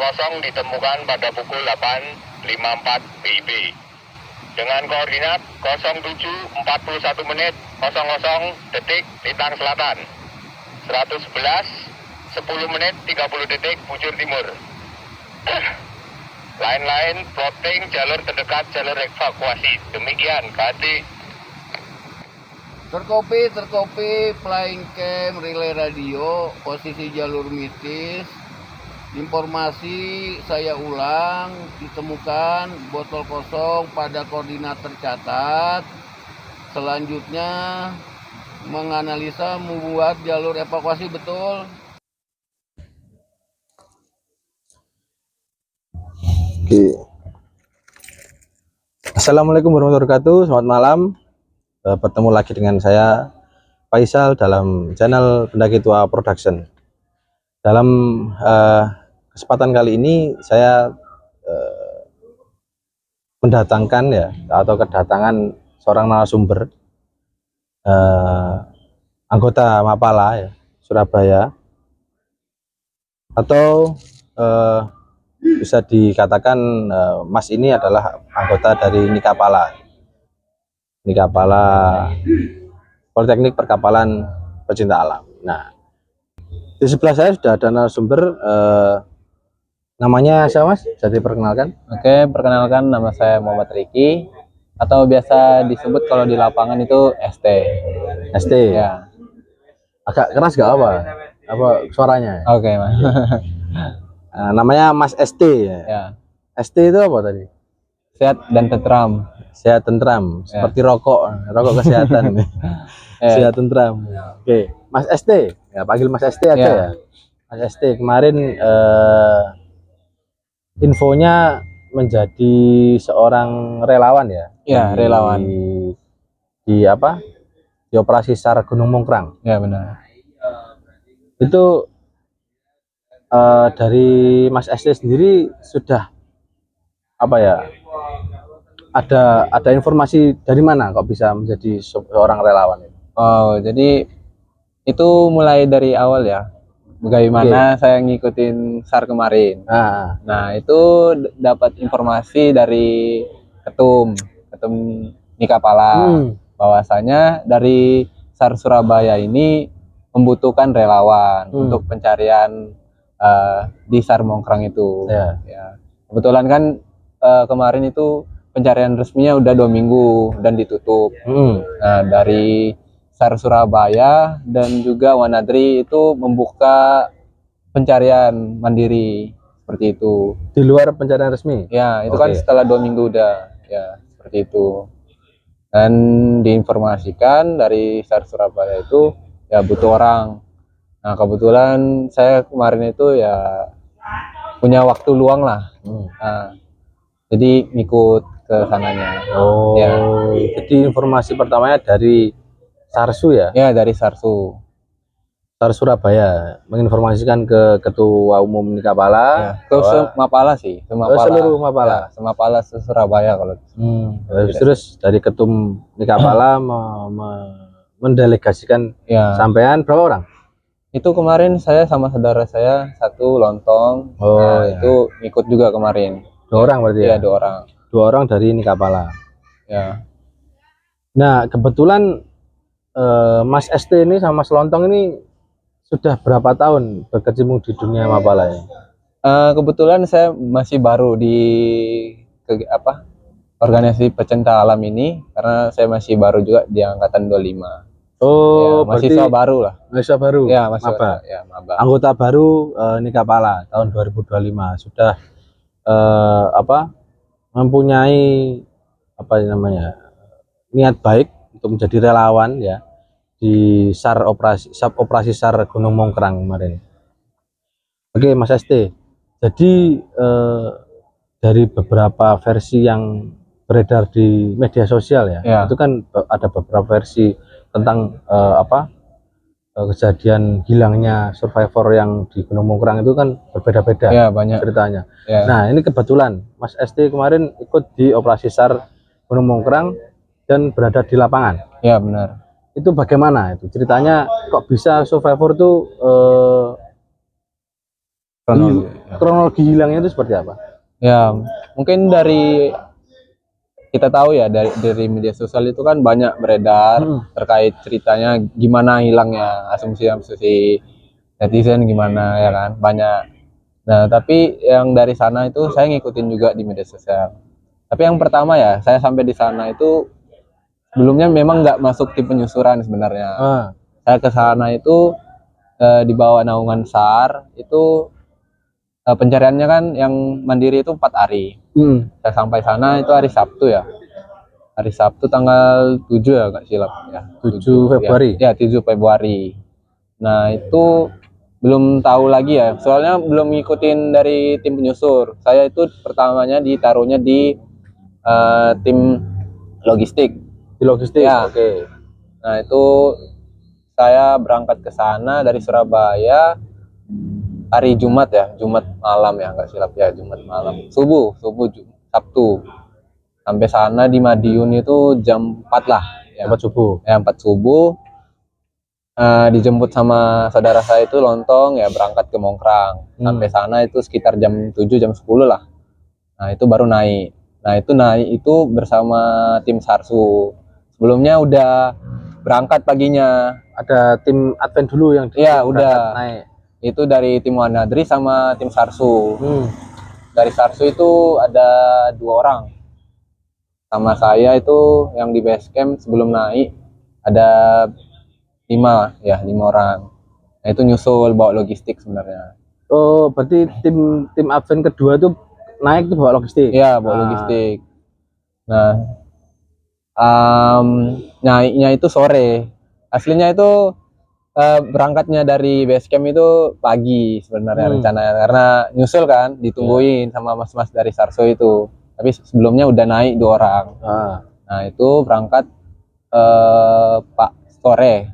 kosong ditemukan pada pukul 8.54 WIB dengan koordinat 07.41 menit 00 detik Lintang Selatan, 111 10 menit 30 detik Bujur Timur. Lain-lain plotting jalur terdekat, jalur evakuasi. Demikian, KT. Terkopi, flying cam, relay radio, posisi jalur mitis. Informasi saya ulang, ditemukan botol kosong pada koordinat tercatat. Selanjutnya menganalisa membuat jalur evakuasi betul. Oke. Assalamualaikum warahmatullahi wabarakatuh. Selamat malam. Bertemu lagi dengan saya Faisal dalam channel Pendaki Tua Production. Dalam kesempatan kali ini saya mendatangkan atau kedatangan seorang narasumber anggota Mapala Surabaya, atau bisa dikatakan Mas ini adalah anggota dari Nikapala Politeknik Perkapalan Pecinta Alam. Nah, di sebelah saya sudah ada narasumber, namanya siapa Mas? Bisa diperkenalkan? Oke, perkenalkan, nama saya Muhammad Riki, atau biasa disebut kalau di lapangan itu ST. ST. Ya. Agak keras gak apa suaranya? Oke, Mas. Namanya Mas ST ya. Ya. ST itu apa tadi? Sehat dan tentram. Sehat tentram, Ya. seperti rokok kesehatan. Sehat tentram. Oke, Mas ST. Ya, panggil Mas ST aja ya. Mas ST kemarin infonya menjadi seorang relawan ya. Ya, relawan. Di apa? Di operasi SAR Gunung Mongkrang. Ya, benar. Itu dari Mas ST sendiri sudah apa ya? Ada informasi dari mana kok bisa menjadi seorang relawan itu? Oh, jadi itu mulai dari awal ya. Bagaimana saya ngikutin SAR kemarin. Nah, itu dapat informasi dari ketum Nikapala, bahwasanya dari SAR Surabaya ini membutuhkan relawan untuk pencarian di SAR Mongkrang itu. Ya. Kebetulan kan kemarin itu pencarian resminya udah 2 minggu dan ditutup. Nah, dari SAR Surabaya dan juga Wanadri itu membuka pencarian mandiri seperti itu. Di luar pencarian resmi? Ya, itu kan setelah 2 minggu udah ya seperti itu. Dan diinformasikan dari SAR Surabaya itu ya butuh orang. Nah, kebetulan saya kemarin itu ya punya waktu luang lah. Nah, jadi ngikut ke sananya. Ya. Jadi informasi pertamanya dari Sarsu ya? Ya, dari Sarsu. SAR Surabaya menginformasikan ke Ketua Umum Nikapala, ke Mapala sih, seluruh Mapala. Ya, Semapala Surabaya kalau. Terus dari Ketum Nikapala mendelegasikan sampean berapa orang? Itu kemarin saya sama saudara saya satu lontong. Itu ikut juga kemarin. 2 orang berarti ya? 2 orang. 2 orang dari Nikapala. Ya. Nah, kebetulan Mas ST ini sama Mas Lontong ini sudah berapa tahun berkecimpung di dunia Mapala ya? Kebetulan saya masih baru di organisasi pecinta alam ini, karena saya masih baru juga di angkatan 25. Oh, ya, mahasiswa baru lah. Mahasiswa baru. Ya, maba. Ya, maba. Anggota baru Nikapala tahun 2025 sudah mempunyai niat baik untuk menjadi relawan ya di operasi SAR Gunung Mongkrang kemarin. Oke, Mas ST. Jadi dari beberapa versi yang beredar di media sosial ya. Itu kan ada beberapa versi tentang kejadian hilangnya survivor yang di Gunung Mongkrang itu kan berbeda-beda banyak ceritanya. Nah, ini kebetulan Mas ST kemarin ikut di operasi SAR Gunung Mongkrang dan berada di lapangan. Ya, benar. Itu bagaimana itu ceritanya, kok bisa survivor itu Kronologi hilangnya itu seperti apa? Ya, mungkin dari kita tahu ya dari media sosial itu kan banyak beredar terkait ceritanya gimana hilangnya, asumsi netizen gimana ya kan, banyak. Nah, tapi yang dari sana itu saya ngikutin juga di media sosial. Tapi yang pertama ya, saya sampai di sana itu sebelumnya memang nggak masuk tim penyusuran sebenarnya. Saya ke sana itu di bawah naungan SAR itu pencariannya kan yang mandiri itu 4 hari. Saya sampai sana itu hari Sabtu ya. Hari Sabtu tanggal 7 ya, nggak silap ya. 7 Februari. Ya, 7 Februari. Nah, itu belum tahu lagi ya. Soalnya belum ngikutin dari tim penyusur. Saya itu pertamanya ditaruhnya di tim logistik. Di logistik. Ya. Oke. Nah, itu saya berangkat ke sana dari Surabaya hari Jumat ya, Jumat malam ya, nggak silap ya, Jumat malam, subuh Sabtu. Sampai sana di Madiun itu jam 4 lah ya. 4 subuh ya, 4 subuh. Dijemput sama saudara saya itu Lontong ya, berangkat ke Mongkrang. Sampai sana itu sekitar jam 7 jam 10 lah. Nah, itu baru naik. Nah, itu naik itu bersama tim SARSU. Sebelumnya udah berangkat paginya. Ada tim Advent dulu yang udah naik. Itu dari tim Wanadri sama tim SARSU. Dari SARSU itu ada 2 orang. Sama saya itu yang di base camp sebelum naik ada 5 orang. Nah, itu nyusul bawa logistik sebenarnya. Oh, berarti tim Advent kedua tuh naik tuh bawa logistik. Iya, bawa logistik. Nah, naiknya itu sore. Aslinya itu berangkatnya dari base camp itu pagi sebenarnya rencananya, karena nyusul kan ditungguin sama mas-mas dari SARSU itu. Tapi sebelumnya udah naik 2 orang. Nah, itu berangkat Pak sore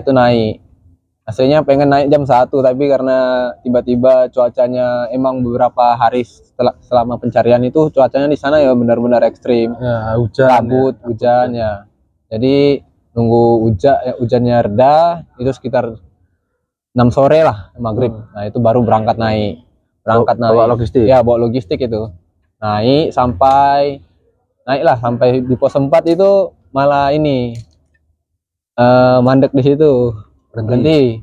itu naik. Aslinya pengen naik jam 1, tapi karena tiba-tiba cuacanya emang beberapa hari selama pencarian itu cuacanya di sana ya benar-benar ekstrim. Ya, hujan. Kabut, hujan ya. Jadi nunggu hujannya reda itu sekitar 6 sore lah, maghrib. Nah, itu baru berangkat naik. Bawa logistik. Ya, bawa logistik itu. Naiklah sampai di pos 4 itu malah ini mandek di situ. Berhenti.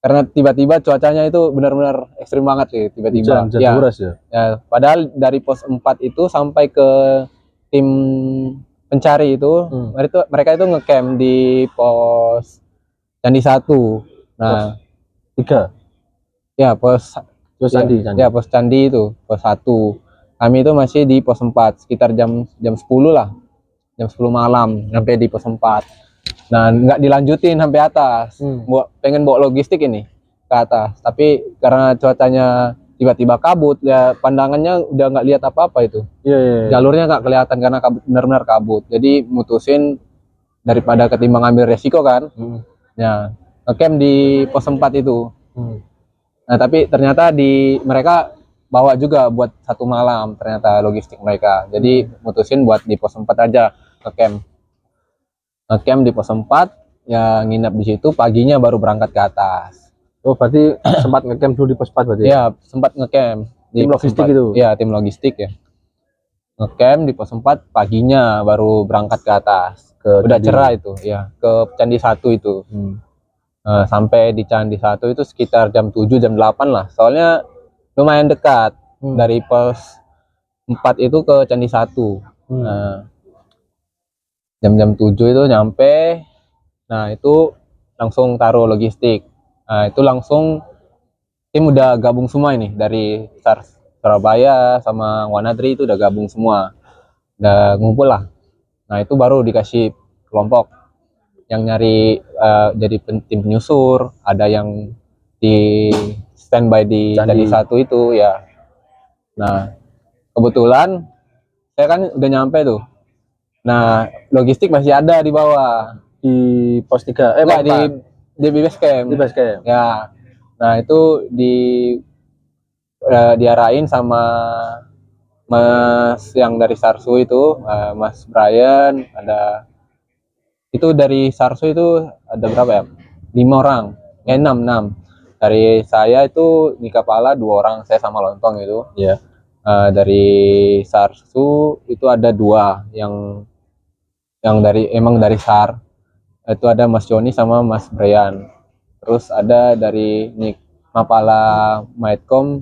Karena tiba-tiba cuacanya itu benar-benar ekstrim banget sih, tiba-tiba. Hujan deras ya. Padahal dari pos 4 itu sampai ke tim pencari itu, mereka itu ngecamp di pos Candi 1. Nah, 3. Ya, pos Candi. Ya, pos Candi itu, pos 1. Kami itu masih di pos 4 sekitar jam 10 lah. Jam 10 malam sampai di pos 4. Nah, nggak dilanjutin sampai atas. Pengen bawa logistik ini ke atas, tapi karena cuacanya tiba-tiba kabut ya, pandangannya udah nggak lihat apa-apa itu. Jalurnya nggak kelihatan karena benar-benar kabut. Jadi mutusin daripada ketimbang ambil resiko kan. Ya, ngecamp di pos 4 itu. Nah, tapi ternyata mereka bawa juga buat 1 malam ternyata logistik mereka. Jadi mutusin buat di pos 4 aja ngecamp di pos 4 ya, nginep di situ, paginya baru berangkat ke atas. Oh, berarti sempat ngecamp dulu di pos 4 berarti? Ya, sempat ngecamp di tim logistik 4. itu? Ya, tim logistik ya. Ngecamp di pos 4, paginya baru berangkat ke atas. Udah cerah itu ya, ke Candi 1 itu. Sampai di Candi 1 itu sekitar jam 7 jam 8 lah. Soalnya lumayan dekat dari pos 4 itu ke Candi 1. Jam 7 itu nyampe. Nah, itu langsung taruh logistik. Nah, itu langsung tim udah gabung semua ini dari SARS Surabaya sama Wanadri itu udah gabung semua. Udah ngumpul lah. Nah, itu baru dikasih kelompok yang nyari jadi tim penyusur, ada yang di standby di Candi 1 itu ya. Nah, kebetulan saya kan udah nyampe tuh. Nah, logistik masih ada di bawah di pos 3. Di base camp. Di base camp. Ya. Nah, itu diarahin sama Mas yang dari SARSU itu, Mas Brian, ada itu dari SARSU itu ada berapa ya? 5 orang. 6. Dari saya itu di kepala 2 orang, saya sama Lontong itu. Iya. Dari Sarsu itu ada 2 yang dari SAR. Itu ada Mas Joni sama Mas Brian. Terus ada dari Mapala Maitkom,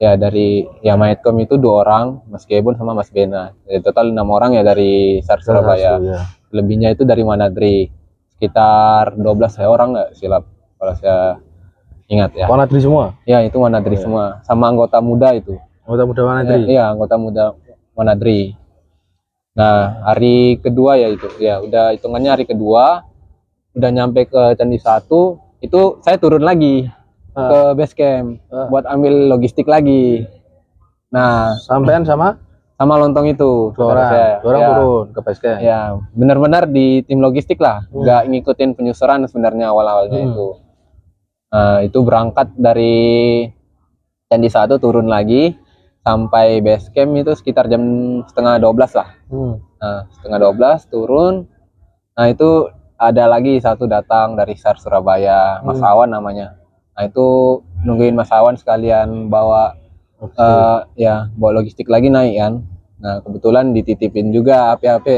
ya dari Maitkom itu 2 orang, Mas Gebon sama Mas Bena. Jadi total 6 orang ya dari SAR Surabaya. Ya. Lebihnya itu dari Manadri, sekitar 12 orang nggak silap kalau saya ingat ya. Wanadri semua? Ya itu Manadri semua, sama anggota muda itu. Anggota muda Wanadri? Iya, anggota muda Manadri. Nah, hari kedua ya itu, ya udah hitungannya hari kedua, udah nyampe ke Candi 1, itu saya turun lagi ke base camp buat ambil logistik lagi. Nah, sampean sama Lontong itu, 2 orang, saya. 2 orang turun ke base camp. Ya, benar-benar di tim logistik lah, nggak ngikutin penyusuran sebenarnya awal-awalnya itu. Nah, itu berangkat dari Candi 1 turun lagi sampai base camp itu sekitar jam setengah 12 lah. Nah, setengah 12 turun. Nah, itu ada lagi satu datang dari SAR Surabaya, Mas Awan namanya. Nah, itu nungguin Mas Awan sekalian bawa bawa logistik lagi naik kan. Nah, kebetulan dititipin juga HP-HP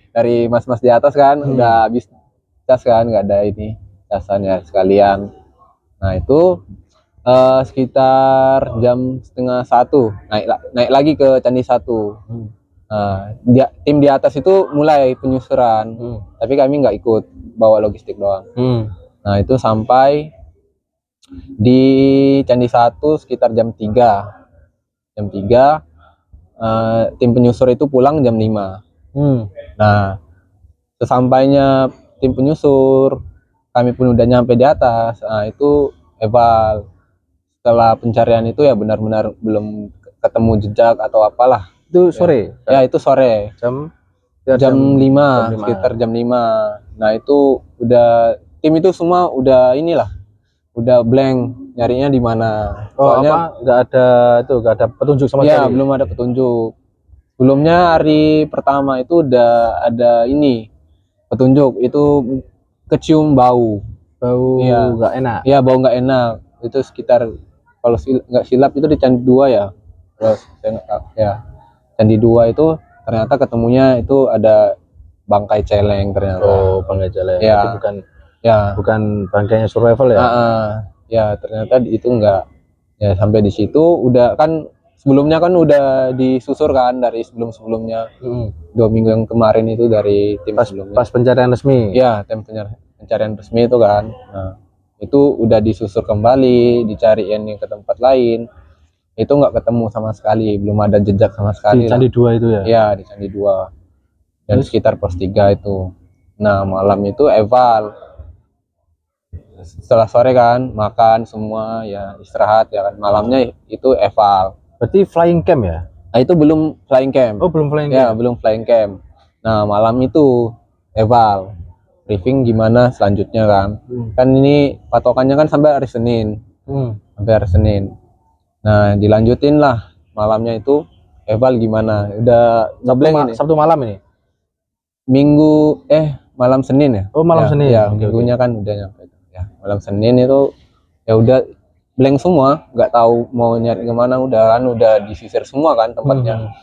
dari mas-mas di atas kan, udah habis cas kan, nggak ada ini casannya sekalian. Nah, itu sekitar jam setengah 1 naik lagi ke Candi 1. Nah, tim di atas itu mulai penyusuran, tapi kami nggak ikut, bawa logistik doang. Nah, itu sampai di Candi 1 sekitar jam 3. Tim penyusur itu pulang jam 5. Nah, sesampainya tim penyusur, kami pun udah nyampe di atas. Nah, itu eval. Setelah pencarian itu ya benar-benar belum ketemu jejak atau apalah. Itu sore? Ya, itu sore. Jam 5, sekitar jam 5. Nah, itu udah tim itu semua udah udah blank nyarinya di mana. Soalnya nggak ada petunjuk sama sekali. Ya, belum ada petunjuk. Sebelumnya hari pertama itu udah ada petunjuk, itu kecium bau nggak enak. Iya, bau nggak enak. Itu sekitar, kalau nggak silap itu di Candi 2 ya. Terus saya nggak tahu ya. Candi 2 itu ternyata ketemunya itu ada bangkai celeng ternyata. Bangkai celeng. Ya. Itu bukan bangkainya survival ya? Ya, ternyata itu enggak. Ya, sampai di situ udah kan, sebelumnya kan udah disusur kan dari sebelum-sebelumnya. 2 minggu yang kemarin itu dari tim sebelumnya. Pas pencarian resmi? Ya, tim pencarian resmi itu kan. Nah, itu udah disusur kembali, dicariin ke tempat lain. Itu nggak ketemu sama sekali, belum ada jejak sama sekali. Di Candi 2 itu ya? Ya, di Candi 2. Dan sekitar pos 3 itu. Nah, malam itu eval. Setelah sore kan, makan semua, ya istirahat ya kan. Malamnya itu eval. Berarti flying camp ya? Nah, itu belum flying camp. Oh, belum flying camp? Ya, belum flying camp. Nah, malam itu eval. Briefing gimana selanjutnya kan. Kan ini patokannya kan sampai hari Senin. Sampai hari Senin. Nah, dilanjutin lah malamnya itu eval gimana. Udah ngebleng ini. Sabtu malam ini? Malam Senin ya. Oh, malam Senin. Ya, minggunya kan udah nyampe. Ya, malam Senin itu ya udah blank semua, nggak tahu mau nyari kemana, udah disisir semua kan tempatnya.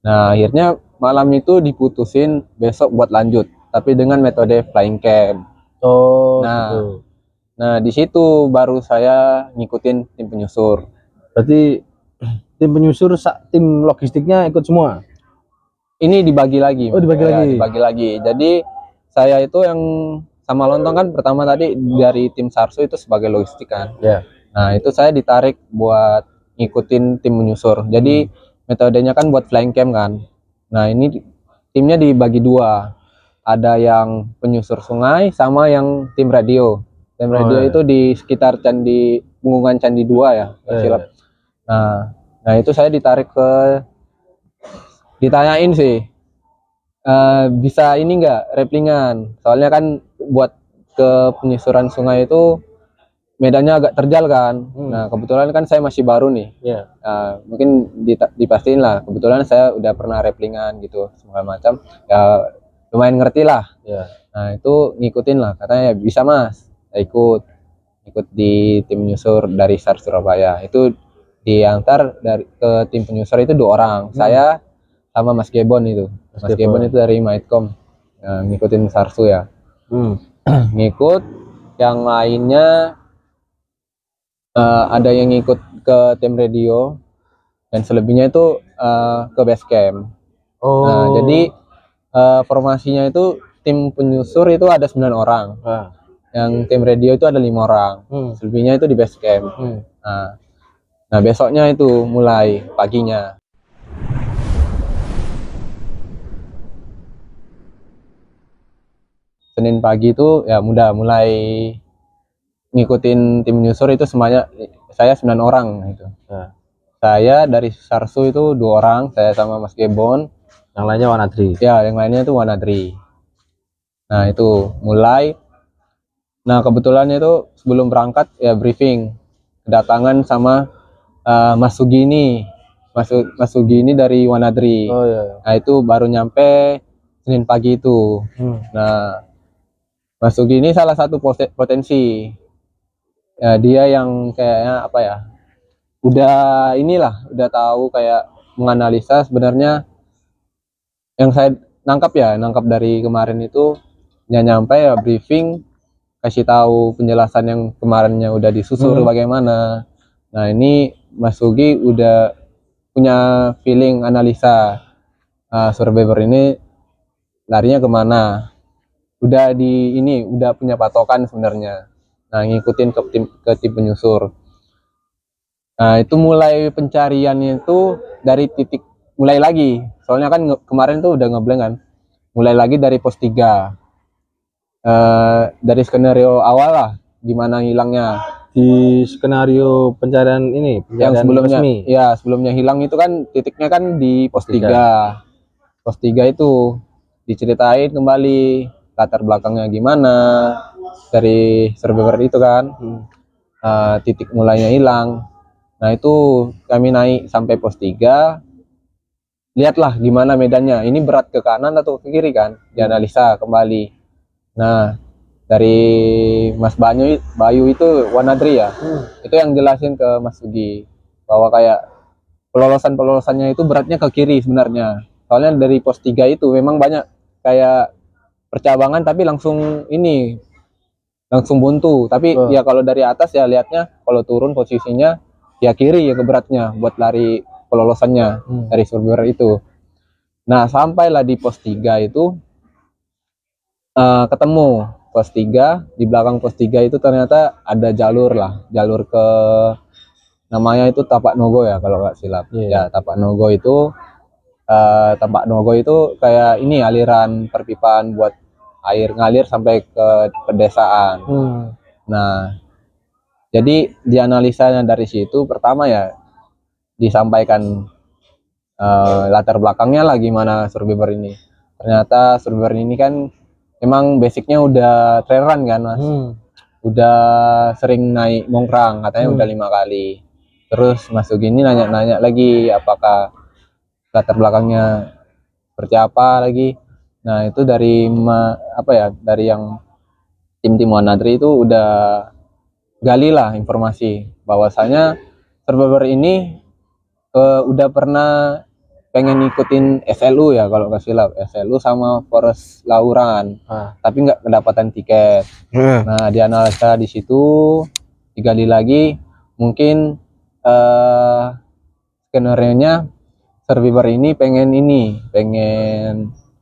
Nah, akhirnya malam itu diputusin besok buat lanjut, tapi dengan metode flying camp. Gitu. Nah, di situ baru saya ngikutin tim penyusur. Berarti tim penyusur, tim logistiknya ikut semua? Ini dibagi lagi. Oh, dibagi lagi. Jadi saya itu yang sama Lontong kan pertama tadi dari tim Sarsu itu sebagai logistik kan. Ya. Nah, itu saya ditarik buat ngikutin tim menyusur. Jadi metodenya kan buat flying camp kan. Nah, ini timnya dibagi 2. Ada yang penyusur sungai sama yang tim radio. Tim radio itu di sekitar Punggungan Candi 2 ya. Silap. Nah, itu saya ditanyain sih. Bisa ini enggak replingan, soalnya kan buat ke penyusuran sungai itu medannya agak terjal kan. Nah, kebetulan kan saya masih baru nih. Mungkin dipastiin lah, kebetulan saya udah pernah replingan gitu segala macam ya, lumayan ngerti lah. Nah, itu ngikutin lah, katanya ya bisa mas, saya ikut ikut di tim penyusur dari SAR Surabaya. Itu diantar dari ke tim penyusur itu 2 orang. Saya sama Mas Gebon itu. Mas Gebon itu dari Maitkom. Nah, ngikutin Sarsu ya. Ngikut, yang lainnya ada yang ngikut ke tim radio dan selebihnya itu ke base camp. Nah, jadi formasinya itu tim penyusur itu ada 9 orang. Yang tim radio itu ada 5 orang. Selebihnya itu di base camp. Nah, besoknya itu mulai paginya. Senin pagi itu ya mulai ngikutin tim penyusur itu semuanya, saya 9 orang gitu. Saya dari Sarsu itu 2 orang, saya sama Mas Gebon. Yang lainnya Wanadri. Ya, yang lainnya itu Wanadri. Nah, itu mulai. Nah, kebetulan itu sebelum berangkat ya briefing. Kedatangan sama Mas Sugini. Mas Sugini dari Wanadri. Nah, itu baru nyampe Senin pagi itu. Nah, Mas Sugini salah satu potensi. Ya, dia yang kayaknya apa ya? Udah tahu kayak menganalisa sebenarnya. Yang saya nangkap dari kemarin itu nyampe ya briefing, kasih tahu penjelasan yang kemarinnya udah disusur bagaimana. Nah, ini Mas Sugi udah punya feeling analisa survivor ini larinya kemana. Udah punya patokan sebenarnya. Nah, ngikutin ke tim penyusur. Nah, itu mulai pencariannya itu dari titik mulai lagi. Soalnya kan kemarin tuh udah ngeblank kan. Mulai lagi dari pos 3. Dari skenario awal lah gimana hilangnya. Di skenario pencarian ini, yang sebelumnya resmi. Ya, sebelumnya hilang itu kan titiknya kan di pos 3. Pos 3 itu diceritain kembali latar belakangnya gimana dari survivor itu kan. Titik mulainya hilang. Nah, itu kami naik sampai pos 3. Lihatlah gimana medannya. Ini berat ke kanan atau ke kiri kan? Dianalisa kembali. Nah, dari Mas Bayu itu Wanadri ya. Itu yang jelasin ke Mas Sugi bahwa kayak pelolosannya itu beratnya ke kiri sebenarnya. Soalnya dari pos 3 itu memang banyak kayak percabangan tapi langsung buntu. Tapi ya kalau dari atas ya lihatnya kalau turun posisinya ya kiri ya ke beratnya buat lari pelolosannya dari survivor itu. Nah, sampailah di pos 3 itu ketemu pos 3. Di belakang pos 3 itu ternyata ada jalur ke namanya itu Tapak Nogo ya kalau nggak silap. Ya, Tapak Nogo itu kayak ini aliran perpipaan buat air ngalir sampai ke pedesaan. Nah, jadi dianalisanya dari situ pertama ya disampaikan latar belakangnya lah gimana survivor ini. Ternyata survivor ini kan emang basicnya udah trail run kan Mas. Udah sering naik Mongkrang, katanya udah 5 kali. Terus Mas Sugi ini nanya lagi apakah latar belakangnya seperti apa lagi. Nah, itu dari dari yang tim Wanadri itu udah gali lah informasi bahwasanya survivor ini udah pernah pengen ngikutin SLU ya kalau nggak silap, SLU sama Forest Lauran, tapi nggak kedapatan tiket. Nah, dianalisa di situ, digali lagi, mungkin skenario-nya survivor ini pengen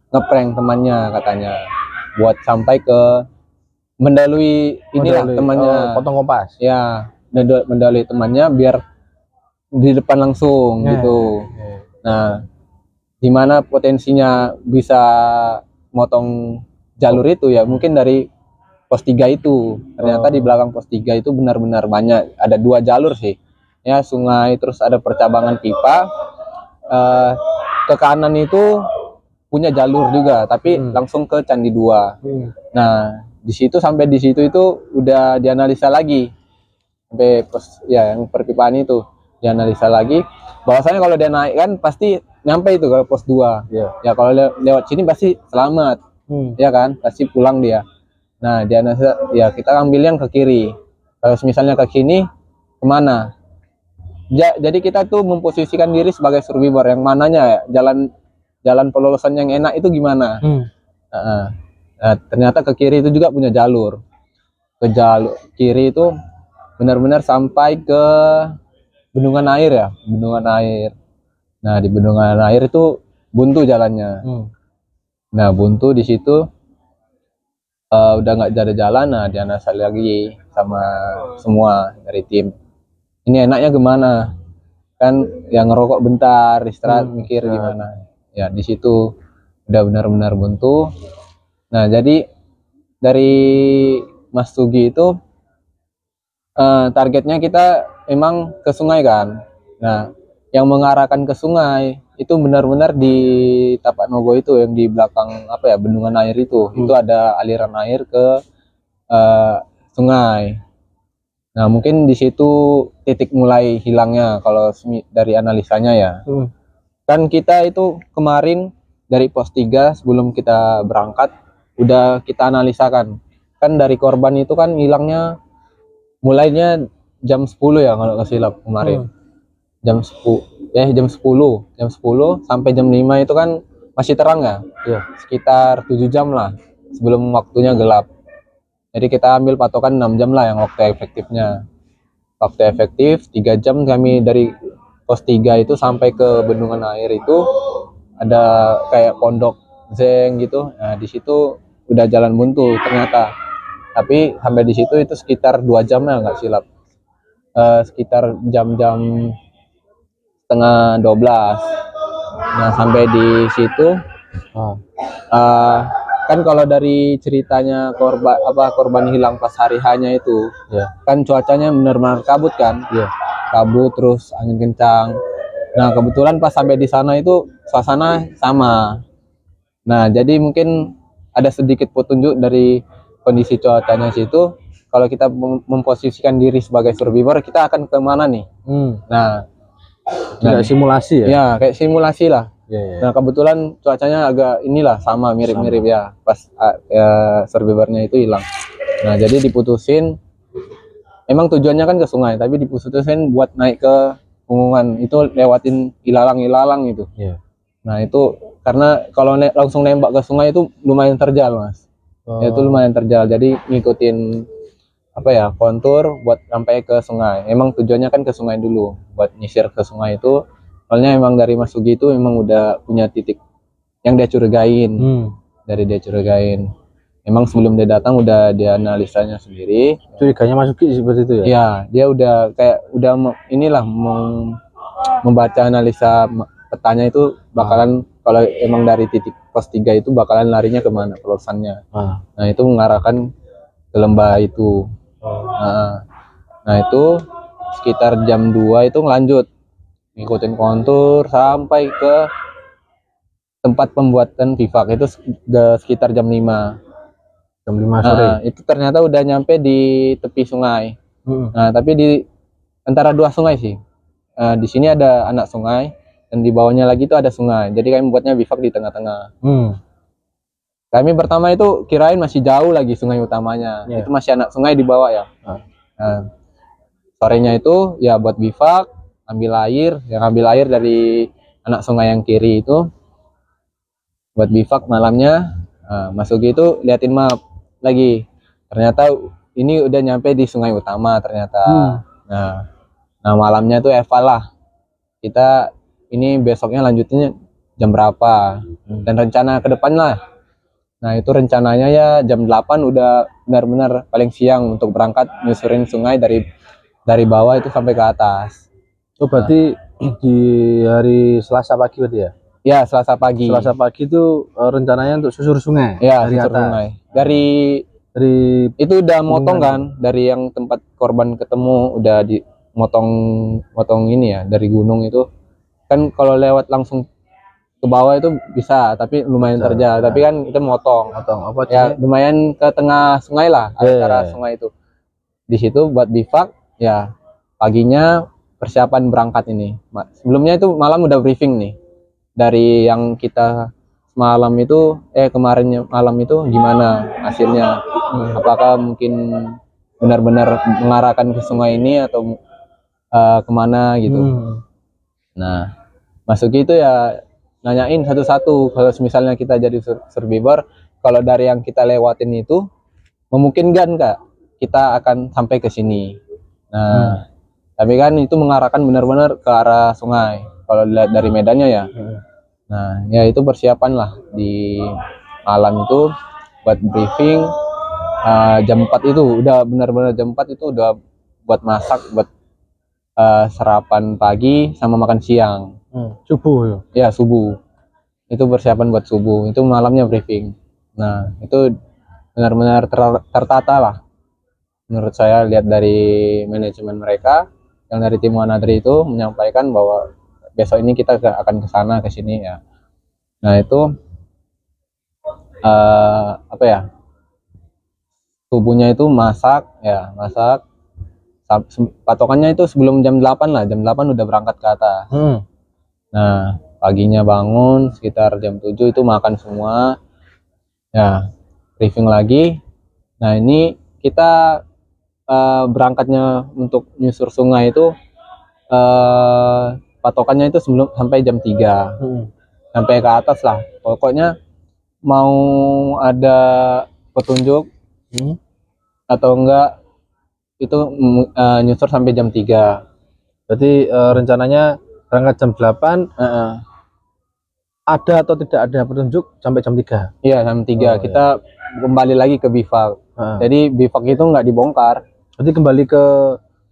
ngeprank temannya katanya, buat sampai ke mendalui temannya, potong kompas. Ya, mendalui temannya biar di depan langsung gitu. Nah, dimana potensinya bisa motong jalur itu ya mungkin dari pos 3 itu. Ternyata di belakang pos 3 itu benar-benar banyak, ada 2 jalur sih ya, sungai, terus ada percabangan pipa. Ke kanan itu punya jalur juga tapi langsung ke Candi 2. Nah, sampai di situ itu udah dianalisa lagi sampai pos ya yang perpipaan itu dianalisa lagi bahwasanya kalau dia naik kan pasti nyampe itu ke pos 2. Ya kalau lewat sini pasti selamat. Ya kan, pasti pulang dia. Nah, dianalisa ya kita ambil yang ke kiri. Kalau misalnya ke sini kemana? Jadi kita tuh memposisikan diri sebagai survivor, yang mananya ya jalan pelolosan yang enak itu gimana. Nah, ternyata ke kiri itu juga punya jalur. Ke jalur kiri itu benar-benar sampai ke bendungan air ya, bendungan air. Nah, di bendungan air itu buntu jalannya. Nah, buntu di situ udah nggak ada jalan. Nah, dianalisa lagi sama semua dari tim. Ini enaknya gimana? Kan yang ngerokok bentar, istirahat, mikir gimana. Ya, di situ udah benar-benar buntu. Nah, jadi dari Mas Sugi itu targetnya kita emang ke sungai kan. Nah, yang mengarahkan ke sungai itu benar-benar di Tapak Nogo itu, yang di belakang apa ya, bendungan air itu. Itu ada aliran air ke sungai. Nah, mungkin di situ titik mulai hilangnya kalau dari analisanya ya. Kan kita itu kemarin dari pos 3 sebelum kita berangkat udah kita analisakan. Kan dari korban itu kan hilangnya mulainya jam 10 ya kalau nggak silap kemarin. Jam 10 sampai jam 5 itu kan masih terang ya. Sekitar 7 jam lah sebelum waktunya gelap. Jadi kita ambil patokan 6 jam lah yang waktu efektifnya. Waktu efektif 3 jam kami dari pos 3 itu sampai ke bendungan air itu ada kayak pondok zeng gitu. Nah, di situ udah jalan buntu ternyata. Tapi sampai di situ itu sekitar 2 jam ya nggak silap. Sekitar jam-jam setengah 12. Nah, sampai di situ kan kalau dari ceritanya korban hilang pas hari hanya itu kan cuacanya benar-benar kabut kan, kabut terus angin kencang. Nah, kebetulan pas sampai di sana itu suasana sama. Nah, jadi mungkin ada sedikit petunjuk dari kondisi cuacanya situ. Kalau kita memposisikan diri sebagai survivor, kita akan kemana nih? Nah, kayak simulasi ya? Ya, kayak simulasi lah. Nah, kebetulan cuacanya agak inilah sama mirip-mirip ya pas survivornya itu hilang. Nah, jadi diputusin, emang tujuannya kan ke sungai, tapi diputusin buat naik ke Gunungan itu lewatin ilalang itu. Nah, itu karena kalau langsung nembak ke sungai itu lumayan terjal Mas. Itu lumayan terjal, jadi ngikutin apa ya, kontur buat sampai ke sungai. Emang tujuannya kan ke sungai dulu, buat nyisir ke sungai itu. Soalnya emang dari Mas Sugi itu emang udah punya titik yang dia curigain. Dari dia curigain. Emang sebelum dia datang udah dia analisanya sendiri. Curiganya Mas Sugi seperti itu ya? Iya, dia udah kayak udah inilah membaca analisa petanya itu bakalan kalau emang dari titik pos 3 itu bakalan larinya kemana pelosannya. Nah, itu mengarahkan ke lembah itu. Nah, itu sekitar jam 2 itu lanjut ngikutin kontur sampai ke tempat pembuatan bivak itu sekitar jam 5 sore. Itu ternyata udah nyampe di tepi sungai. Nah, tapi di antara 2 sungai sih. Di sini ada anak sungai dan di bawahnya lagi itu ada sungai. Jadi kami buatnya bivak di tengah-tengah. Kami pertama itu kirain masih jauh lagi sungai utamanya. Itu masih anak sungai di bawah ya. Nah, sorenya itu ya buat bivak, ambil air dari anak sungai yang kiri itu buat bivak malamnya. Mas Sugi itu liatin map lagi, ternyata ini udah nyampe di sungai utama ternyata. Nah, malamnya tuh eval lah, kita ini besoknya lanjutnya jam berapa dan rencana ke depan lah. Nah, itu rencananya ya jam 8 udah benar-benar paling siang untuk berangkat nyusurin sungai dari bawah itu sampai ke atas. Berarti di hari Selasa pagi berarti ya? Ya, Selasa pagi. Selasa pagi itu rencananya untuk susur sungai. Ya, susur sungai. Dari itu udah motong kan, dari yang tempat korban ketemu udah motong ini ya, dari gunung itu. Kan kalau lewat langsung ke bawah itu bisa, tapi lumayan terjal. Tapi kan itu motong apa ya, lumayan ke tengah sungai lah, antara sungai itu. Di situ buat bivak ya, paginya persiapan berangkat ini. Sebelumnya itu malam udah briefing nih dari yang kita malam itu kemarin malam itu gimana hasilnya, apakah mungkin benar-benar mengarahkan ke sungai ini atau kemana gitu. Nah, Masuki itu ya nanyain satu-satu. Kalau misalnya kita jadi survivor, kalau dari yang kita lewatin itu memungkinkan nggak kita akan sampai ke sini. Nah, tapi kan itu mengarahkan benar-benar ke arah sungai. Kalau dilihat dari medannya ya. Nah, ya itu persiapan lah di malam itu buat briefing. Jam 4 itu udah benar-benar jam 4 itu udah buat masak, buat sarapan pagi sama makan siang. Subuh ya subuh itu persiapan buat subuh, itu malamnya briefing. Nah itu benar-benar tertata lah menurut saya, lihat dari manajemen mereka yang dari tim Wanadri itu menyampaikan bahwa besok ini kita akan ke sana ke sini ya. Nah itu apa ya, subuhnya itu masak patokannya itu sebelum jam 8 lah, jam 8 udah berangkat ke atas. Nah paginya bangun sekitar jam 7 itu makan semua ya, briefing lagi. Nah ini kita berangkatnya untuk nyusur sungai itu patokannya itu sebelum sampai jam 3 sampai ke atas lah, pokoknya mau ada petunjuk atau enggak itu nyusur sampai jam 3. Berarti rencananya berangkat jam 8, ada atau tidak ada petunjuk sampai jam 3? Iya, jam 3 kita kembali lagi ke bivak. Jadi bivak itu nggak dibongkar. Berarti kembali ke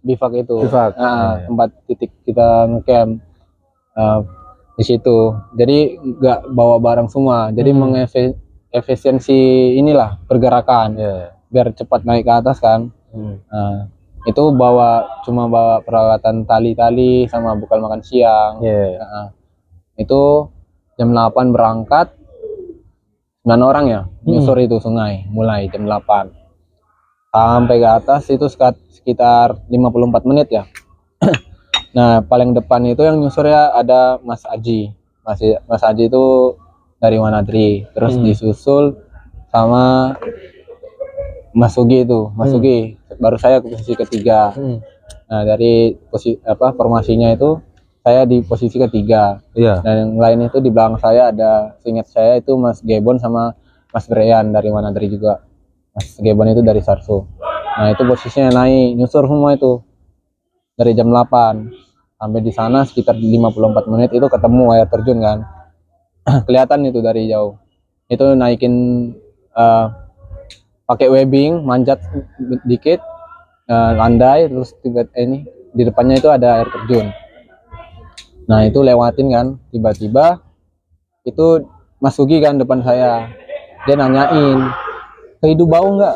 bivak itu. Bivak. Tempat titik kita ngecamp di situ. Jadi nggak bawa barang semua. Jadi mengefisiensi inilah pergerakan. Biar cepat naik ke atas kan. Nah, itu cuma bawa peralatan tali-tali sama bekal makan siang. Itu jam 8 berangkat, 9 orang ya nyusur itu sungai, mulai jam 8 sampai ke atas itu sekitar 54 menit ya. Nah paling depan itu yang nyusur ya ada Mas Aji. Mas Aji itu dari Wanadri, terus disusul sama Mas Sugi itu, Mas Sugi, baru saya ke posisi ketiga. Nah dari formasinya itu saya di posisi ketiga. Dan yang lain itu di belakang saya ada, seingat saya itu Mas Gebon sama Mas Brian dari Wanadri juga. Mas Gebon itu dari Sarso. Nah itu posisinya naik, nyusur semua itu dari jam 8 sampai di sana sekitar 54 menit itu ketemu air terjun kan. Kelihatan itu dari jauh. Itu naikin pakai webbing, manjat dikit, landai, terus ini di depannya itu ada air terjun. Nah itu lewatin kan, tiba-tiba itu Mas Sugi kan depan saya, dia nanyain, "Hidup bau nggak?"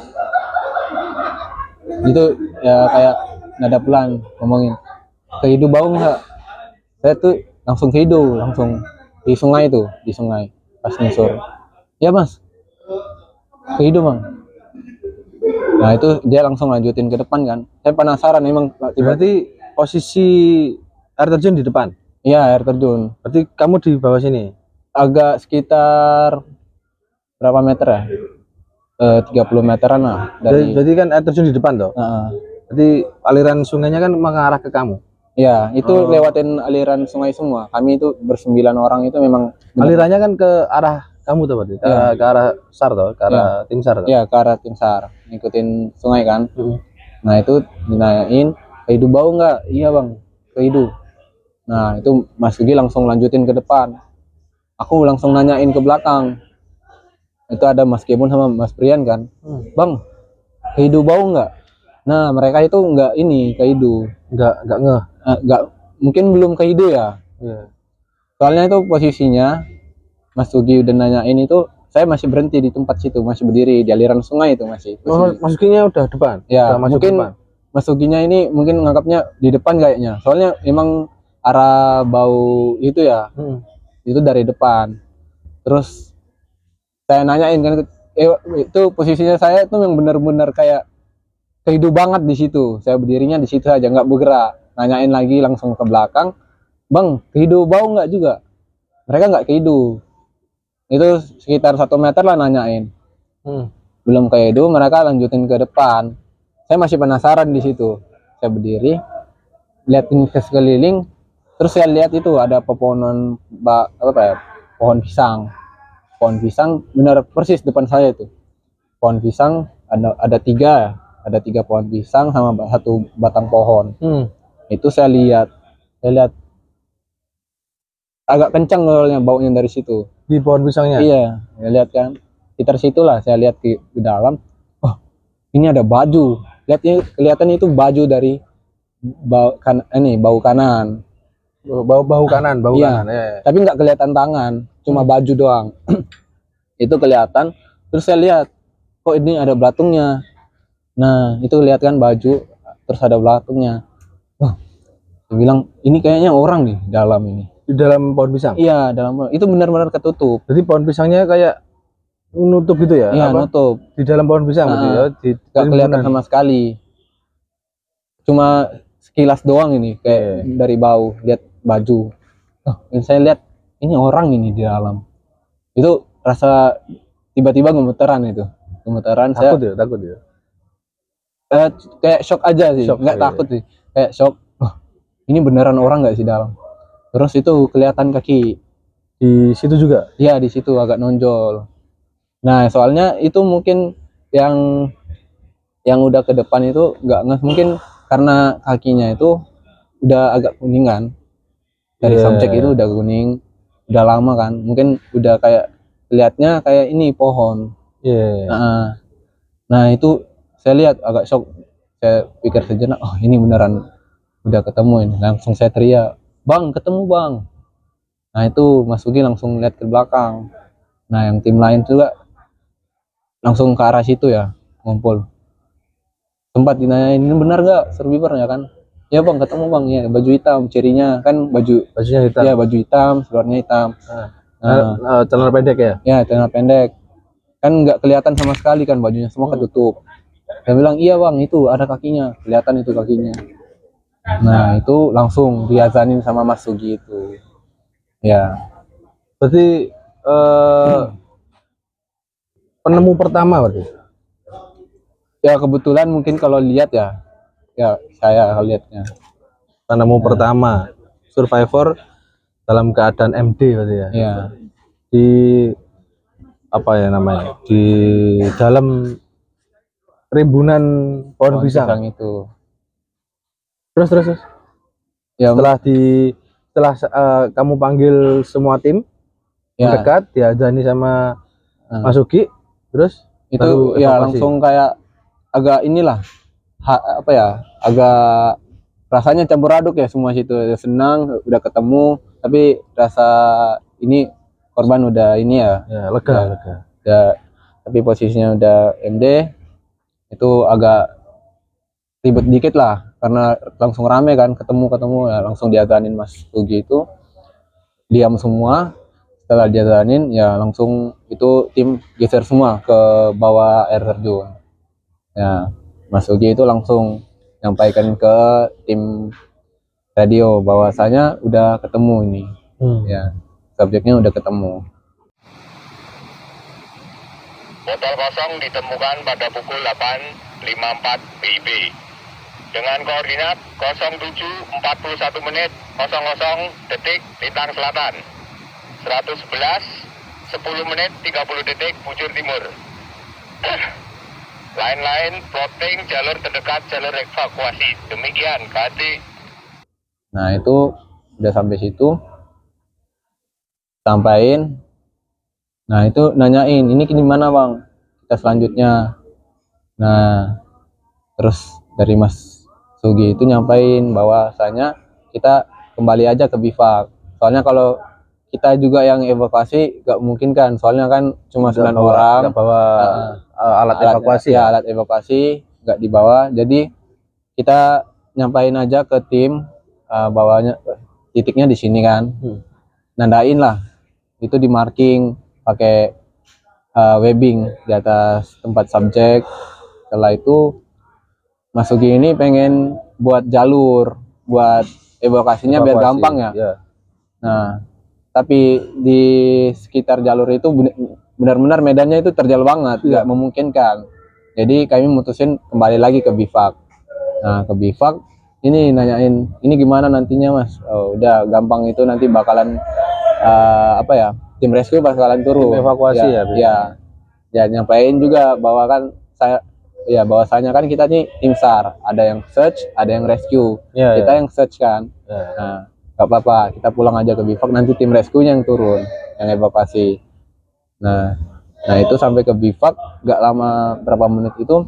Itu ya kayak nada pelan ngomongin, "Hidup bau nggak?" Saya tuh langsung hidup, langsung di sungai pas nyusur. "Ya Mas, hidup Bang." Nah itu dia langsung lanjutin ke depan kan. Saya penasaran emang. Berarti posisi air terjun di depan? Iya, air terjun. Berarti kamu di bawah sini? Agak sekitar berapa meter ya? 30 meteran lah. Jadi kan air terjun di depan toh? Jadi aliran sungainya kan mengarah ke kamu? Iya, itu lewatin aliran sungai semua. Kami itu ber9 orang itu memang. Alirannya kan ke arah kamu tuh berarti? Ke arah SAR toh? Ke arah tim SAR toh? Iya, ke arah tim SAR. Ngikutin sungai kan. Nah itu dinanyain, "Hidup bau nggak?" "Iya Bang, hidup." Nah itu Mas Sugi langsung lanjutin ke depan. Aku langsung nanyain ke belakang. Itu ada Mas Gebon sama Mas Prian kan. "Bang, hidup bau nggak?" Nah mereka itu nggak kehidu. Nggak, mungkin belum kehidu ya. Soalnya itu posisinya Mas Sugi udah nanyain itu, saya masih berhenti di tempat situ, masih berdiri di aliran sungai itu masih. Mas Suginya udah depan? Ya, mungkin depan. Mas Suginya ini mungkin nganggapnya di depan kayaknya. Soalnya emang arah bau itu ya, itu dari depan. Terus saya nanyain kan, itu posisinya saya itu yang benar-benar kayak kehidup banget di situ. Saya berdirinya di situ aja, nggak bergerak. Nanyain lagi langsung ke belakang, "Bang, kehidup bau nggak juga?" Mereka nggak kehidup. Itu sekitar 1 meter lah nanyain. Belum kehidup, mereka lanjutin ke depan. saya masih penasaran di situ. Saya berdiri, liatin ke sekeliling, terus saya lihat itu ada pepohonan pohon pisang. Pohon pisang benar persis depan saya itu. Pohon pisang ada tiga pohon pisang sama satu batang pohon. Itu saya lihat agak kencang baunya dari situ. Di pohon pisangnya? Iya, saya lihat kan. Sekitar situlah saya lihat ke dalam. Oh, ini ada baju. Kelihatan itu baju dari bau kanan. Bau kanan, bau iya, kanan. Ya. Tapi nggak kelihatan tangan, cuma baju doang. Itu kelihatan. Terus saya lihat, kok ini ada belatungnya. Nah, itu lihat kan baju, terus ada belatungnya. Wah, saya bilang ini kayaknya orang nih dalam ini. Di dalam pohon pisang? Iya, dalam itu benar-benar ketutup. Jadi pohon pisangnya kayak nutup gitu ya? Iya, nutup. Di dalam pohon pisang berarti ya? Gak kelihatan sama sekali. Cuma sekilas doang ini, kayak dari bau, lihat baju. Oh, saya lihat ini orang ini di dalam. Itu rasa tiba-tiba gemeteran itu. Gemeteran. Takut ya? Kayak shock aja sih, nggak takut sih. Kayak shock. Oh, ini beneran orang nggak sih dalam? Terus itu kelihatan kaki di situ juga. Iya, di situ agak nonjol. Nah, soalnya itu mungkin yang udah ke depan itu nggak mungkin karena kakinya itu udah agak kuningan. Dari subjek itu udah kuning, udah lama kan. Mungkin udah kayak lihatnya kayak ini pohon. Nah, itu saya lihat agak shock. Saya pikir sejenak, oh ini beneran udah ketemu ini. Langsung saya teriak, "Bang, ketemu bang." Nah, itu Mas Ugi langsung lihat ke belakang. Nah, yang tim lain juga langsung ke arah situ ya, ngumpul. Sempat dinanyain, ini benar gak survivor ya kan? Ya bang, ketemu bang, ya baju hitam, cirinya kan bajunya hitam. Ya, baju hitam, seluarnya hitam. Celana pendek ya? Ya, celana pendek. Kan nggak kelihatan sama sekali kan, bajunya semua ketutup. Saya bilang, iya bang, itu ada kakinya, kelihatan itu kakinya. Nah, itu langsung diazanin sama Mas Sugi itu. Ya. Berarti penemu pertama berarti? Ya kebetulan mungkin kalau lihat ya saya lihatnya. Penemu pertama, survivor dalam keadaan MD berarti ya? Iya. Di apa ya namanya? Di dalam rimbunan pohon pisang itu. Terus. Ya, setelah kamu panggil semua tim mendekat, diajani sama Mas Ugi, terus itu ya langsung kayak agak inilah agak rasanya campur aduk ya semua situ. Senang udah ketemu, tapi rasa ini korban udah ini ya lega. Ya, tapi posisinya udah MD, itu agak ribet dikit lah karena langsung rame kan, ketemu ya langsung diazanin Mas Ugi itu, diam semua. Setelah diazanin ya langsung itu tim geser semua ke bawah air terjun. Ya, Mas Ugi itu langsung nyampaikan ke tim radio bahwasanya udah ketemu ini. Ya, subjeknya udah ketemu. Botol kosong ditemukan pada pukul 8.54 WIB dengan koordinat 07.41 menit 00 detik Lintang Selatan, 111 10 menit 30 detik Bujur Timur. Lain-lain plotting jalur terdekat, jalur evakuasi. Demikian KT. Nah, itu udah sampai situ, sampaiin. Nah, itu nanyain, ini gimana bang kita selanjutnya. Nah, terus dari Mas Sugi itu nyampain bahwasanya kita kembali aja ke bivak. Soalnya kalau kita juga yang evakuasi gak mungkin kan, soalnya kan cuma 9 orang. Gak bawa alat evakuasi. Ya, alat evakuasi gak dibawa. Jadi kita nyampain aja ke tim bawahnya titiknya di sini kan. Nandain lah. Itu di marking pakai webbing di atas tempat subjek. Setelah itu Mas Sugi ini pengen buat jalur buat evakuasinya biar gampang ya. Nah, tapi di sekitar jalur itu benar-benar medannya itu terjal banget, nggak memungkinkan. Jadi kami mutusin kembali lagi ke bivak. Nah, ke bivak ini nanyain ini gimana nantinya Mas. Oh, udah gampang, itu nanti bakalan apa ya, tim rescue bakalan turun. Tim evakuasi ya. Ya nyampein juga bahwa kan bahwasanya kan kita nih tim SAR, ada yang search, ada yang rescue. Kita yang search kan. Nah, nggak apa-apa, kita pulang aja ke bivak, nanti tim rescue-nya yang turun, yang evakuasi. Nah itu sampai ke bivak, nggak lama, berapa menit itu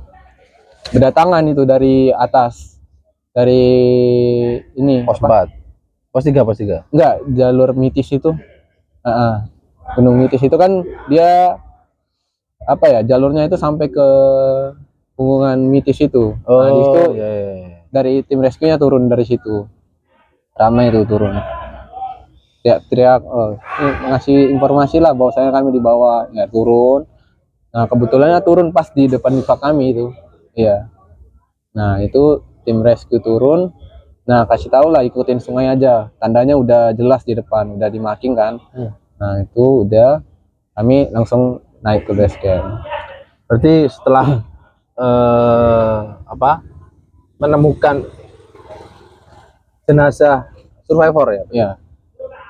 berdatangan itu dari atas, dari ini pos 4, pos 3 enggak, jalur mitis itu. Gunung Mitis itu kan dia apa ya, jalurnya itu sampai ke Gunungan Mitis itu. Nah, di situ dari tim rescue-nya turun dari situ, ramai itu turun, teriak-teriak, ngasih informasi lah bahwasanya kami dibawa, ya turun. Nah kebetulannya turun pas di depan bivak kami itu, iya. Nah itu tim rescue turun, nah kasih tahu lah ikutin sungai aja, tandanya udah jelas di depan, udah dimarking kan. Nah itu udah, kami langsung naik ke base camp. Berarti setelah menemukan jenazah survivor ya?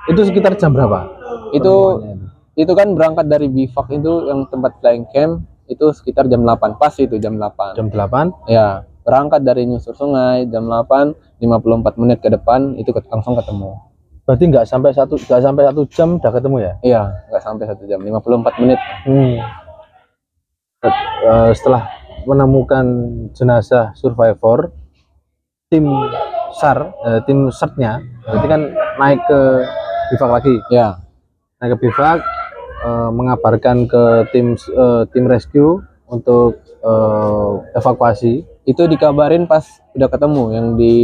Itu sekitar jam berapa? Itu kan berangkat dari bivak itu, yang tempat flying camp itu sekitar jam 8, pas itu jam 8. Jam 8? Ya, berangkat dari nyusur sungai jam 8, 54 menit ke depan itu langsung ketemu. Berarti nggak sampai satu jam udah ketemu ya? Iya, nggak sampai 1 jam, 54 menit. Setelah menemukan jenazah survivor, tim SAR, tim search-nya berarti kan naik ke bivak lagi. Ya, naik ke bivak, mengabarkan ke tim rescue untuk evakuasi. Itu dikabarin pas udah ketemu yang di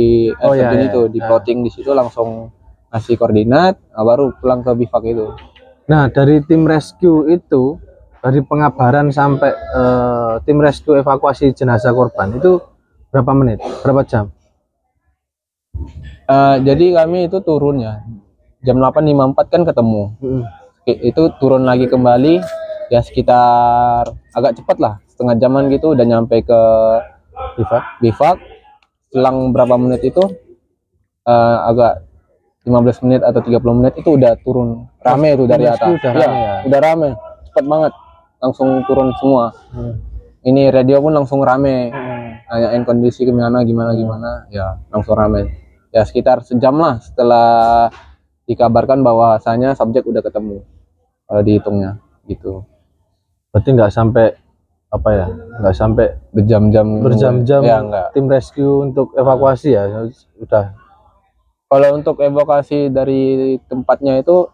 itu di plotting di situ, langsung ngasih koordinat, baru pulang ke bivak itu. Nah dari tim rescue itu, dari pengabaran sampai tim rescue evakuasi jenazah korban itu berapa menit, berapa jam? Jadi kami itu turunnya jam 8.54 kan ketemu. Itu turun lagi kembali ya sekitar agak cepat lah, setengah jaman gitu udah nyampe ke bivak. Selang berapa menit itu agak 15 menit atau 30 menit itu udah turun rame itu dari atas. Udah rame, cepet banget, langsung turun semua. Ini radio pun langsung rame, nanyain kondisi gimana ya, langsung rame. Ya sekitar sejam lah setelah dikabarkan bahwasanya subjek udah ketemu, kalau dihitungnya gitu. Berarti nggak sampai berjam-jam ya, enggak. Tim rescue untuk evakuasi ya udah. Kalau untuk evakuasi dari tempatnya itu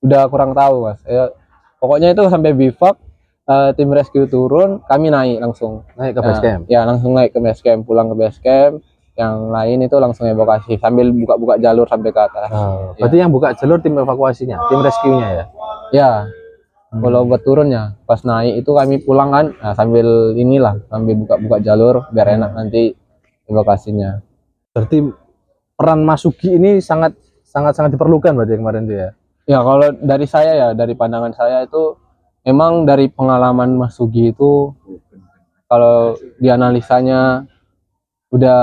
udah kurang tahu Mas ya, pokoknya itu sampai bivak, tim rescue turun, kami langsung naik ke base camp. Ya langsung naik ke base camp, pulang ke base camp. Yang lain itu langsung evakuasi sambil buka-buka jalur sampai ke atas. Berarti yang buka jalur tim evakuasinya, tim rescue-nya ya? Ya, kalau buat turunnya, pas naik itu kami pulang kan, sambil buka-buka jalur biar enak nanti evakuasinya. Berarti peran Mas Sugi ini sangat diperlukan berarti kemarin itu ya? Ya kalau dari saya ya, dari pandangan saya itu memang dari pengalaman Mas Sugi itu, kalau dianalisanya udah,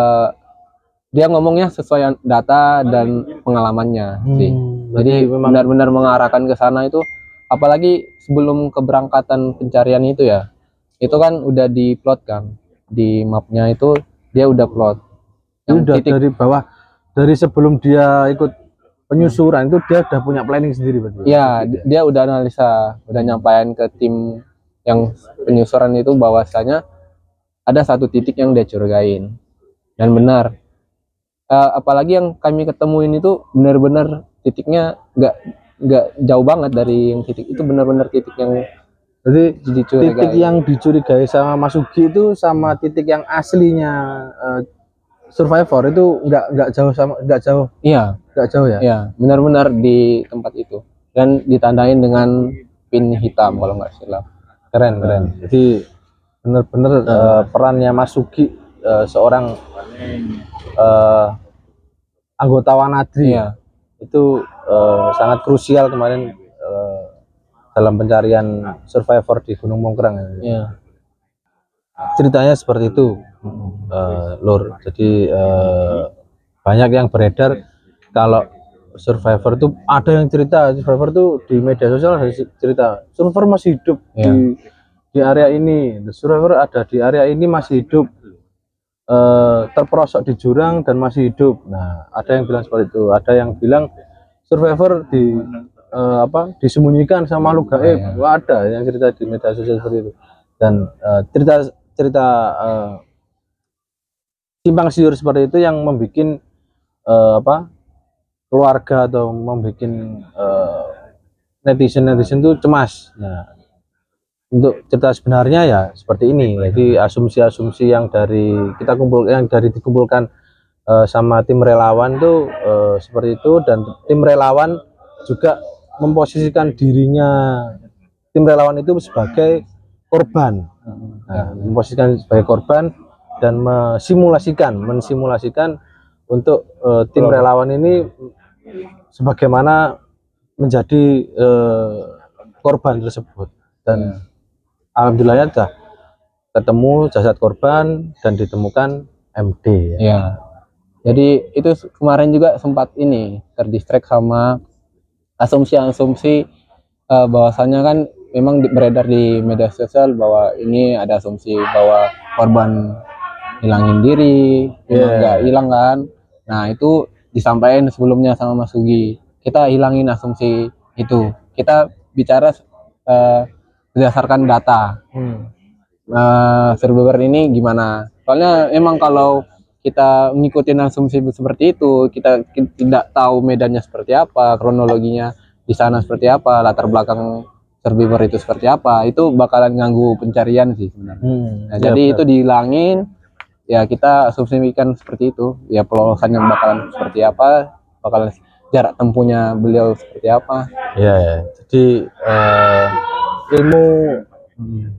dia ngomongnya sesuai data dan pengalamannya sih. Jadi benar-benar mengarahkan ke sana itu, apalagi sebelum keberangkatan pencarian itu ya, itu kan udah diplot kan di mapnya itu, dia udah plot. Udah dari bawah, dari sebelum dia ikut penyusuran itu dia udah punya planning sendiri berarti. Ya, dia udah analisa, udah nyampaikan ke tim yang penyusuran itu bahwasanya ada satu titik yang dia curigain, dan benar. Apalagi yang kami ketemuin itu benar-benar titiknya nggak jauh banget dari yang titik itu, benar-benar titik yang titik yang dicurigai sama Mas Sugi itu sama titik yang aslinya survivor itu nggak jauh. Iya, nggak jauh ya. Iya, benar-benar di tempat itu dan ditandain dengan pin hitam kalau nggak salah. Keren. Jadi benar-benar perannya Mas Sugi, seorang anggota Wanadri itu sangat krusial kemarin dalam pencarian survivor di Gunung Mongkrang. ceritanya seperti itu, Lur. Jadi banyak yang beredar kalau survivor tuh, ada yang cerita survivor tuh di media sosial, ada cerita survivor masih hidup di area ini, survivor ada di area ini masih hidup, terperosok di jurang dan masih hidup. Nah, ada yang bilang seperti itu, ada yang bilang survivor disembunyikan sama makhluk gaib. Wah, ada yang cerita di media sosial seperti itu. Dan cerita simpang siur seperti itu yang membuat keluarga atau membuat netizen itu cemas. Nah, untuk cerita sebenarnya ya seperti ini. Jadi asumsi-asumsi yang dikumpulkan sama tim relawan tuh seperti itu, dan tim relawan juga memposisikan dirinya, tim relawan itu sebagai korban. Nah, memposisikan sebagai korban dan mensimulasikan untuk tim relawan ini sebagaimana menjadi korban tersebut. Dan alhamdulillahnya sudah ketemu jasad korban dan ditemukan MD. Ya. Jadi itu kemarin juga sempat ini terdistract sama asumsi-asumsi bahwasannya kan memang beredar di media sosial bahwa ini ada asumsi bahwa korban hilangin diri, nggak hilang kan. Nah, itu disampaikan sebelumnya sama Mas Ugi. Kita hilangin asumsi itu. Kita bicara berdasarkan data. Survivor ini gimana? Soalnya emang kalau kita ngikutin asumsi seperti itu, kita tidak tahu medannya seperti apa, kronologinya di sana seperti apa, latar belakang survivor itu seperti apa, itu bakalan ganggu pencarian sih sebenarnya. Nah, jadi itu dihilangin, ya kita asumsikan seperti itu, ya pelolosannya bakalan seperti apa, bakalan jarak tempuhnya beliau seperti apa. Ya, jadi ilmu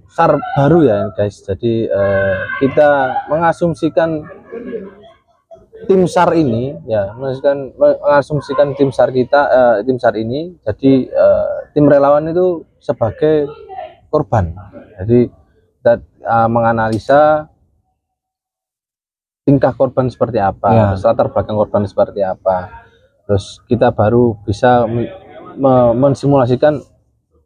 SAR baru ya guys. Jadi kita mengasumsikan tim SAR ini, ya mengasumsikan tim SAR kita, tim SAR ini, jadi tim relawan itu sebagai korban. Jadi kita menganalisa tingkah korban seperti apa, latar belakang korban seperti apa, terus kita baru bisa mensimulasikan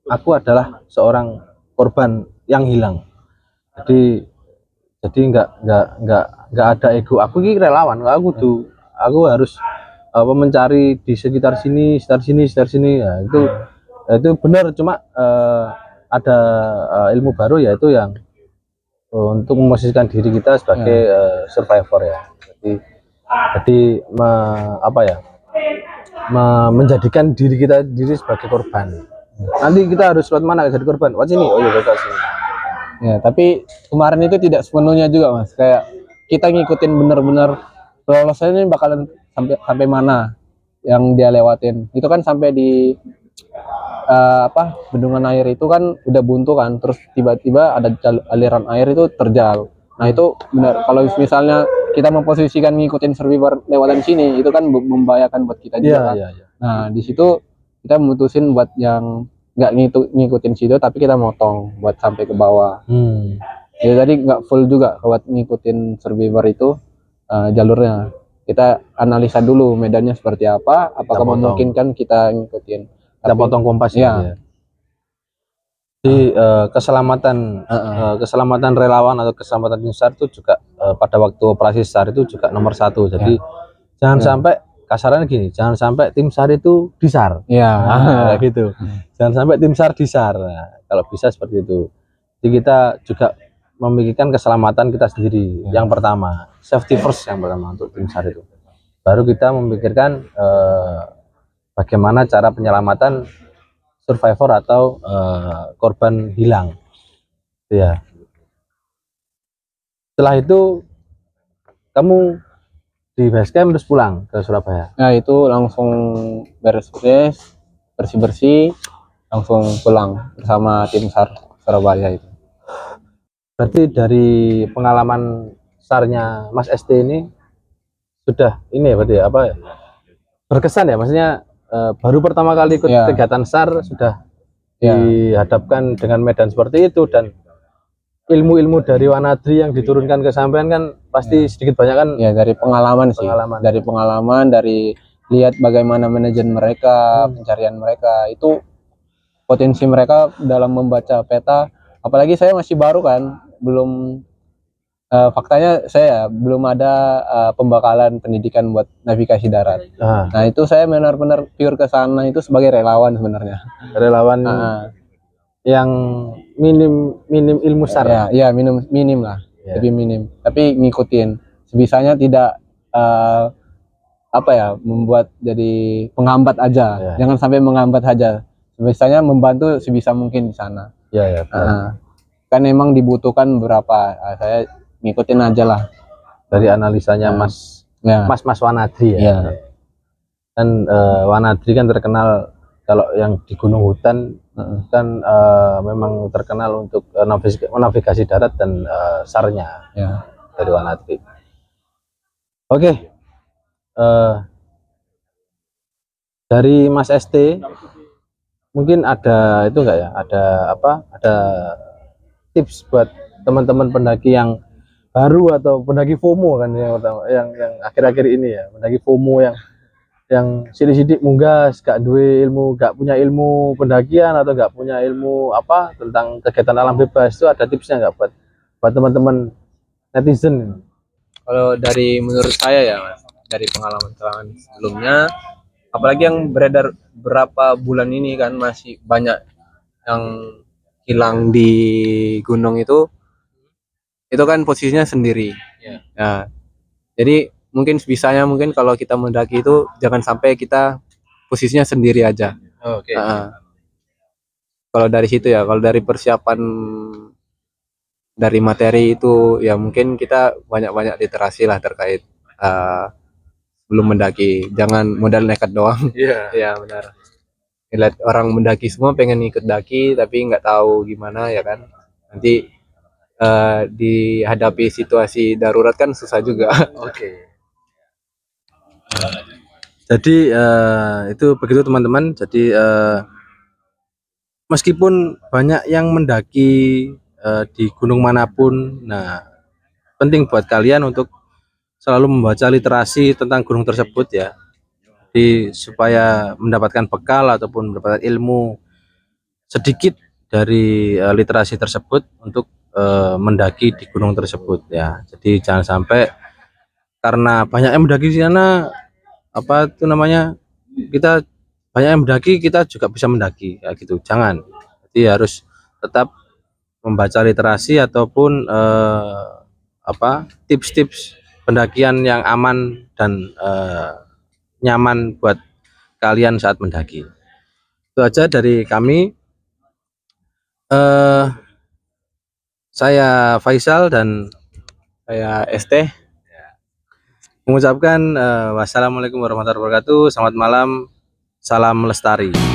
aku adalah seorang korban yang hilang. Jadi nggak ada ego. Aku ini relawan, aku harus mencari di sekitar sini. Ya, itu benar. Cuma ada ilmu baru, yaitu yang untuk memposisikan diri kita sebagai survivor ya. Jadi menjadikan diri kita sebagai korban. Nanti kita harus lewat mana jadi korban? Lewat sini. Oh iya, lewat sini. Ya, tapi kemarin itu tidak sepenuhnya juga, Mas. Kayak kita ngikutin bener-bener lolosannya ini bakalan sampai mana yang dia lewatin. Itu kan sampai di bendungan air itu kan udah buntu kan, terus tiba-tiba ada aliran air itu terjal. Nah, itu benar, kalau misalnya kita memposisikan ngikutin survivor lewatan sini, itu kan membahayakan buat kita juga. Nah, di situ kita memutusin buat yang nggak ngikutin situ, tapi kita motong buat sampai ke bawah. Jadi tadi nggak full juga buat ngikutin survivor itu jalurnya. Kita analisa dulu medannya seperti apa, apakah memungkinkan kita ngikutin. Kita potong kompas ya. Jadi keselamatan relawan atau keselamatan tim SAR itu juga pada waktu operasi SAR itu juga nomor 1. Jadi jangan sampai, kasarannya gini, jangan sampai tim SAR itu disar. Gitu. Jangan sampai tim SAR disar. Nah, kalau bisa seperti itu. Jadi kita juga memikirkan keselamatan kita sendiri. Yang pertama, safety first yang pertama untuk tim SAR itu. Baru kita memikirkan bagaimana cara penyelamatan survivor atau korban hilang. Ya. Setelah itu kamu di base camp terus pulang ke Surabaya. Nah, itu langsung beres-beres, bersih-bersih, langsung pulang bersama tim SAR Surabaya itu. Berarti dari pengalaman SAR-nya Mas ST ini sudah ini ya, berarti apa ya, berkesan ya, maksudnya baru pertama kali ikut kegiatan SAR sudah dihadapkan dengan medan seperti itu, dan ilmu-ilmu dari Wanadri yang diturunkan ke sampean kan pasti sedikit banyak kan ya dari pengalaman sih, dari pengalaman, dari lihat bagaimana manajemen mereka, pencarian mereka, itu potensi mereka dalam membaca peta. Apalagi saya masih baru kan, belum faktanya saya belum ada pembekalan pendidikan buat navigasi darat. Nah itu saya benar-benar pure ke sana itu sebagai relawan sebenarnya. Relawan yang minim ilmu SAR. Ya minim lah, lebih minim. Tapi ngikutin sebisanya, tidak apa ya, membuat jadi penghambat aja. Jangan sampai menghambat aja. Sebisanya membantu sebisa mungkin di sana. Ya. Kan emang dibutuhkan beberapa. Saya ngikutin aja lah. Dari analisanya Mas Wanadri ya. Kan Wanadri kan terkenal kalau yang di Gunung Hutan kan memang terkenal untuk navigasi darat dan SAR-nya dari Wanadri. Oke. Dari Mas ST mungkin ada itu enggak ya, ada tips buat teman-teman pendaki yang baru atau pendaki FOMO kan yang akhir-akhir ini ya, pendaki FOMO yang sidik-sidik munggah gak punya ilmu pendakian atau gak punya ilmu tentang kegiatan alam bebas, itu ada tipsnya nggak buat teman-teman netizen? Kalau dari menurut saya ya Mas, dari pengalaman sebelumnya, apalagi yang beredar berapa bulan ini kan masih banyak yang hilang di gunung itu kan posisinya sendiri. Nah, jadi mungkin sebisanya kalau kita mendaki itu jangan sampai kita posisinya sendiri aja. Kalau dari situ ya, kalau dari persiapan dari materi itu ya mungkin kita banyak-banyak literasi lah terkait belum mendaki, jangan modal nekat doang. Ya benar. Lihat orang mendaki semua pengen ikut daki tapi nggak tahu gimana ya kan, nanti dihadapi situasi darurat kan susah juga. Jadi itu begitu teman-teman. Jadi meskipun banyak yang mendaki di gunung manapun, nah penting buat kalian untuk selalu membaca literasi tentang gunung tersebut ya, jadi supaya mendapatkan bekal ataupun mendapatkan ilmu sedikit dari literasi tersebut untuk mendaki di gunung tersebut ya. Jadi jangan sampai karena banyak yang mendaki di sana kita banyak yang mendaki kita juga bisa mendaki ya gitu, jangan. Jadi harus tetap membaca literasi ataupun tips-tips pendakian yang aman dan nyaman buat kalian saat mendaki. Itu aja dari kami. Saya Faisal dan saya ST mengucapkan wassalamualaikum warahmatullahi wabarakatuh. Selamat malam, salam lestari.